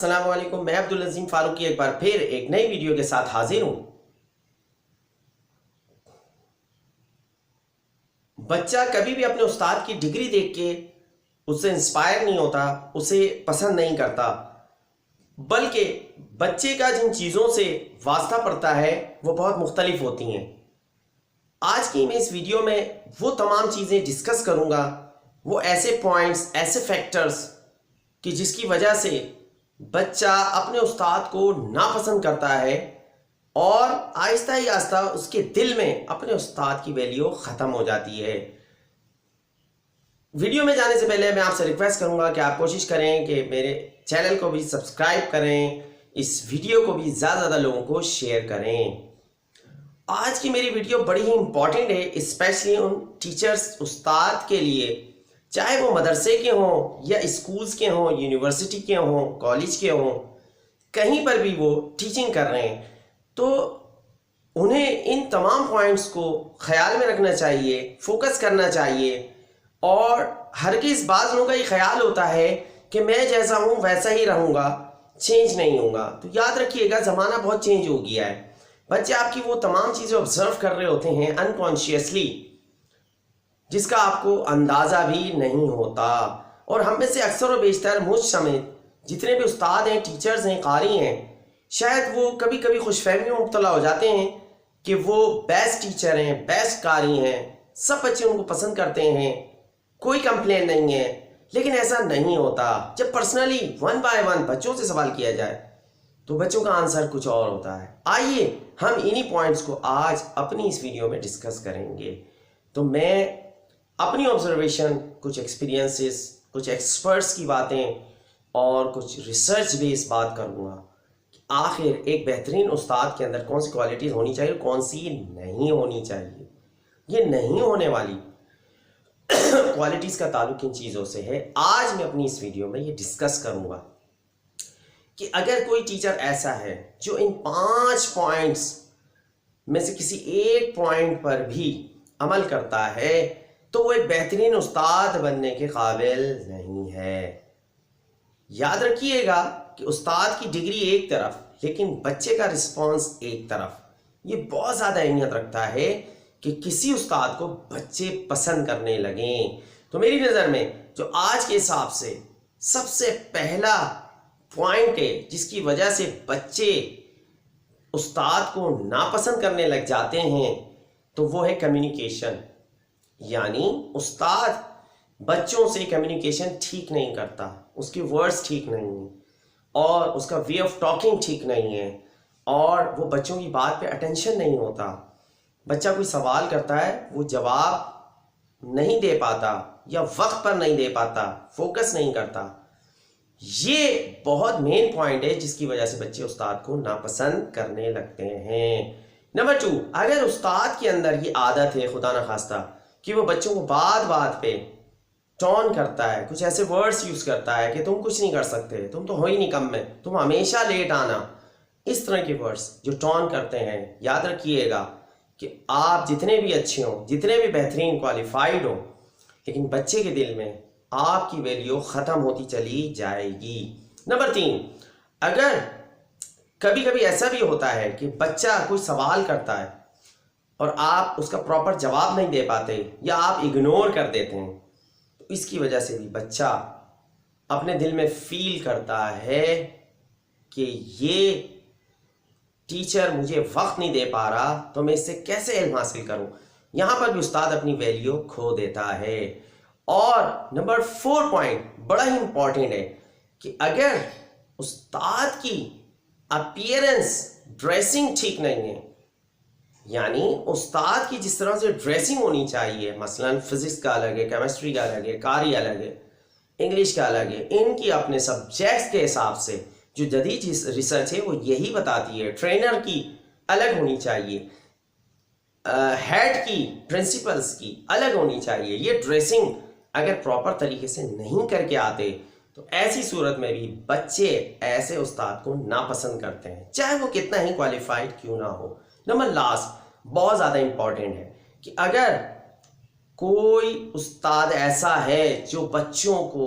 السلام علیکم، میں عبدالعظیم فاروقی ایک بار پھر ایک نئی ویڈیو کے ساتھ حاضر ہوں۔ بچہ کبھی بھی اپنے استاد کی ڈگری دیکھ کے اس سے انسپائر نہیں ہوتا، اسے پسند نہیں کرتا، بلکہ بچے کا جن چیزوں سے واسطہ پڑتا ہے وہ بہت مختلف ہوتی ہیں۔ آج کی میں اس ویڈیو میں وہ تمام چیزیں ڈسکس کروں گا، وہ ایسے پوائنٹس، ایسے فیکٹرز کہ جس کی وجہ سے بچہ اپنے استاد کو ناپسند کرتا ہے اور آہستہ ہی آہستہ اس کے دل میں اپنے استاد کی ویلیو ختم ہو جاتی ہے۔ ویڈیو میں جانے سے پہلے میں آپ سے ریکویسٹ کروں گا کہ آپ کوشش کریں کہ میرے چینل کو بھی سبسکرائب کریں، اس ویڈیو کو بھی زیادہ زیادہ لوگوں کو شیئر کریں۔ آج کی میری ویڈیو بڑی ہی امپورٹنٹ ہے، اسپیشلی ان ٹیچرز، استاد کے لیے، چاہے وہ مدرسے کے ہوں یا اسکولز کے ہوں، یونیورسٹی کے ہوں، کالج کے ہوں، کہیں پر بھی وہ ٹیچنگ کر رہے ہیں تو انہیں ان تمام پوائنٹس کو خیال میں رکھنا چاہیے، فوکس کرنا چاہیے۔ اور ہرگز بعض لوگوں کا یہ خیال ہوتا ہے کہ میں جیسا ہوں ویسا ہی رہوں گا، چینج نہیں ہوں گا۔ تو یاد رکھیے گا، زمانہ بہت چینج ہو گیا ہے۔ بچے آپ کی وہ تمام چیزیں آبزرو کر رہے ہوتے ہیں انکانشیسلی، جس کا آپ کو اندازہ بھی نہیں ہوتا۔ اور ہم میں سے اکثر و بیشتر، مجھ سمیت جتنے بھی استاد ہیں، ٹیچرز ہیں، قاری ہیں، شاید وہ کبھی کبھی خوش فہمی میں مبتلا ہو جاتے ہیں کہ وہ بیسٹ ٹیچر ہیں، بیسٹ قاری ہیں، سب بچے ان کو پسند کرتے ہیں، کوئی کمپلین نہیں ہے۔ لیکن ایسا نہیں ہوتا۔ جب پرسنلی ون بائی ون بچوں سے سوال کیا جائے تو بچوں کا آنسر کچھ اور ہوتا ہے۔ آئیے ہم انہی پوائنٹس کو آج اپنی اس ویڈیو میں ڈسکس کریں گے۔ تو میں اپنی آبزرویشن، کچھ ایکسپیرینسز، کچھ ایکسپرٹس کی باتیں اور کچھ ریسرچ بیس بات کروں گا کہ آخر ایک بہترین استاد کے اندر کون سی کوالٹیز ہونی چاہیے، کون سی نہیں ہونی چاہیے۔ یہ نہیں ہونے والی کوالٹیز کا تعلق ان چیزوں سے ہے۔ آج میں اپنی اس ویڈیو میں یہ ڈسکس کروں گا کہ اگر کوئی ٹیچر ایسا ہے جو ان 5 پوائنٹس میں سے کسی ایک پوائنٹ پر بھی عمل کرتا ہے تو وہ ایک بہترین استاد بننے کے قابل نہیں ہے۔ یاد رکھیے گا کہ استاد کی ڈگری ایک طرف، لیکن بچے کا رسپانس ایک طرف۔ یہ بہت زیادہ اہمیت رکھتا ہے کہ کسی استاد کو بچے پسند کرنے لگیں۔ تو میری نظر میں جو آج کے حساب سے سب سے پہلا پوائنٹ ہے جس کی وجہ سے بچے استاد کو ناپسند کرنے لگ جاتے ہیں، تو وہ ہے کمیونیکیشن۔ یعنی استاد بچوں سے کمیونیکیشن ٹھیک نہیں کرتا، اس کی ورڈز ٹھیک نہیں ہیں اور اس کا وے آف ٹاکنگ ٹھیک نہیں ہے، اور وہ بچوں کی بات پہ اٹینشن نہیں ہوتا۔ بچہ کوئی سوال کرتا ہے، وہ جواب نہیں دے پاتا یا وقت پر نہیں دے پاتا، فوکس نہیں کرتا۔ یہ بہت مین پوائنٹ ہے جس کی وجہ سے بچے استاد کو ناپسند کرنے لگتے ہیں۔ نمبر 2، اگر استاد کے اندر یہ عادت ہے، خدا نخواستہ، کہ وہ بچوں کو بات بات پہ ٹون کرتا ہے، کچھ ایسے ورڈز یوز کرتا ہے کہ تم کچھ نہیں کر سکتے، تم تو ہو ہی نہیں کم میں، تم ہمیشہ لیٹ آنا، اس طرح کے ورڈز جو ٹون کرتے ہیں، یاد رکھیے گا کہ آپ جتنے بھی اچھے ہوں، جتنے بھی بہترین کوالیفائڈ ہوں، لیکن بچے کے دل میں آپ کی ویلیو ختم ہوتی چلی جائے گی۔ نمبر 3، اگر کبھی کبھی ایسا بھی ہوتا ہے کہ بچہ کوئی سوال کرتا ہے اور آپ اس کا پراپر جواب نہیں دے پاتے یا آپ اگنور کر دیتے ہیں، تو اس کی وجہ سے بھی بچہ اپنے دل میں فیل کرتا ہے کہ یہ ٹیچر مجھے وقت نہیں دے پا رہا، تو میں اس سے کیسے علم حاصل کروں۔ یہاں پر بھی استاد اپنی ویلیو کھو دیتا ہے۔ اور نمبر 4 پوائنٹ بڑا ہی امپورٹنٹ ہے کہ اگر استاد کی اپیئرنس، ڈریسنگ ٹھیک نہیں ہے، یعنی استاد کی جس طرح سے ڈریسنگ ہونی چاہیے، مثلا فزکس کا الگ ہے، کیمسٹری کا الگ ہے، قاری الگ ہے، انگلش کا الگ ہے، ان کی اپنے سبجیکٹس کے حساب سے جو جدید ریسرچ ہے وہ یہی بتاتی ہے، ٹرینر کی الگ ہونی چاہیے، ہیڈ کی، پرنسپلز کی الگ ہونی چاہیے۔ یہ ڈریسنگ اگر پراپر طریقے سے نہیں کر کے آتے تو ایسی صورت میں بھی بچے ایسے استاد کو ناپسند کرتے ہیں، چاہے وہ کتنا ہی کوالیفائڈ کیوں نہ ہو۔ نمبر لاسٹ بہت زیادہ امپورٹنٹ ہے کہ اگر کوئی استاد ایسا ہے جو بچوں کو